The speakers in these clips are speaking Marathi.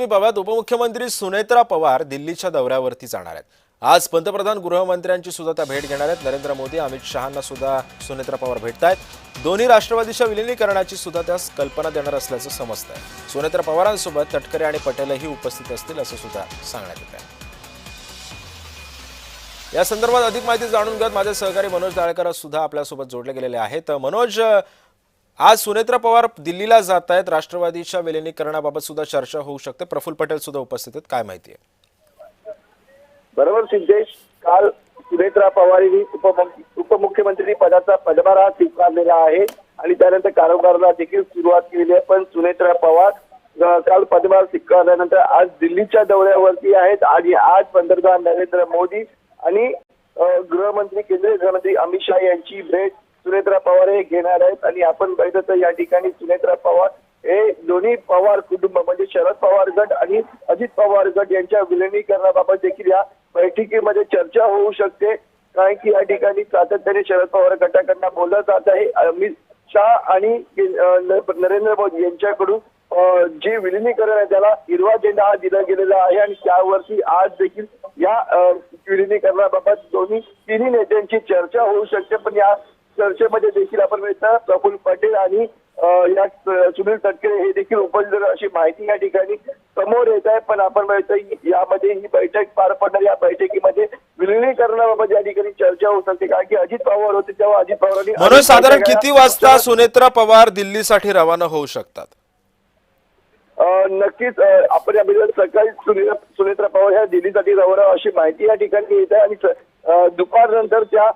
बाबत उपमुख्यमंत्री सुनेत्रा पवार दिल्लीच्या दौऱ्यावरती जाणार आहेत। आज पंतप्रधान गृहमंत्र्यांची सुद्धा त्या भेट घेणार आहेत। नरेंद्र मोदी अमित शहांना सुद्धा सुनेत्रा पवार भेटतायत। दोन्ही राष्ट्रवादीच्या विलीनीकरणाची सुद्धा त्या कल्पना देणार असल्याचं समजतंय। सुनेत्रा पवारांसोबत तटकरे आणि पटेलही उपस्थित असतील असं सुद्धा सांगण्यात येत आहे। या संदर्भात अधिक माहिती जाणून घेत माझे सहकारी मनोज दाळकर सुद्धा आपल्यासोबत जोडले गेलेले आहेत। मनोज, आज सुनेत्रा पवार दिल्लीला जात आहेत। राष्ट्रवादीच्या विलीनीकरणाबाबत सुद्धा चर्चा होऊ शकते। प्रफुल्ल पटेल सुद्धा उपस्थित आहेत, काय माहिती आहे? बरोबर सिद्धेश, काल सुनेत्रा पवार यांनी उपमुख्यमंत्री पदाचा पदभार स्वीकारलेला आहे आणि त्यानंतर कारभाराला देखील सुरुवात केली आहे। पण सुनेत्रा पवार काल पदभार स्वीकारल्यानंतर आज दिल्लीच्या दौऱ्यावरती आहेत आणि आज पंतप्रधान नरेंद्र मोदी आणि गृहमंत्री केंद्रीय गृहमंत्री अमित शहा यांची भेट सुनेत्रा पवार हे घेणार आहेत। आणि आपण पाहिलं तर या ठिकाणी सुनेत्रा पवार हे दोन्ही पवार कुटुंब म्हणजे शरद पवार गट आणि अजित पवार गट यांच्या विलीनीकरणाबाबत देखील या बैठकीमध्ये चर्चा होऊ शकते। कारण की या ठिकाणी सातत्याने शरद पवार गटाकडून बोललं जात आहे अमित शहा आणि नरेंद्र मोदी यांच्याकडून जे विलीनीकरण आहे त्याला हिरवा झेंडा हा दिला गेलेला आहे आणि त्यावरती आज देखील या विलीनीकरणाबाबत तिन्ही नेत्यांची चर्चा होऊ शकते। पण या चर्चेमध्ये देखील आपण मिळतं प्रफुल्ल पटेल आणि या सुनील तटकरे हे देखील उपस्थित अशी माहिती या ठिकाणी समोर येत आहे। पण आपण मिळतं यामध्ये ही बैठक पार पडणार, या बैठकीमध्ये विलीनीकरणाबाबत या ठिकाणी चर्चा होऊ शकते। कारण की अजित पवार होते तेव्हा अजित पवारांनी मनोज, साधारण किती वाजता सुनेत्रा पवार दिल्लीसाठी रवाना होऊ शकतात? नक्कीच आपण याबद्दल सकाळी सुनेत्रा पवार ह्या दिल्लीसाठी रवाना अशी माहिती या ठिकाणी येत आहे आणि दुपारनंतर त्या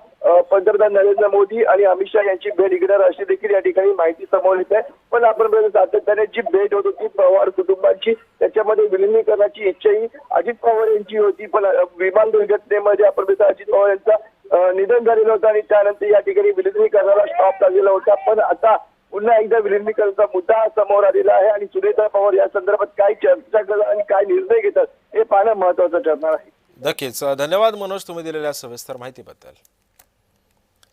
पंतप्रधान नरेंद्र मोदी आणि अमित शहा यांची भेट घेणार अशी देखील या ठिकाणी माहिती समोर येत आहे। पण आपण सातत्याने जी भेट होत होती पवार कुटुंबांची त्याच्यामध्ये विलीनीकरणाची इच्छाही अजित पवार यांची होती। पण विमान दुर्घटनेमध्ये आपण अजित पवार यांचं निधन झालेलं होतं आणि त्यानंतर या ठिकाणी विलीनीकरणाला स्टॉप लागलेला होता। पण आता पुन्हा एकदा विलीनीकरणाचा मुद्दा समोर आलेला आहे आणि सुनेत्रा पवार या संदर्भात काय चर्चा करतात आणि काय निर्णय घेतात हे पाहणं महत्त्वाचं ठरणार आहे। नक्कीच, धन्यवाद मनोज, तुम्ही दिलेल्या सविस्तर माहितीबद्दल।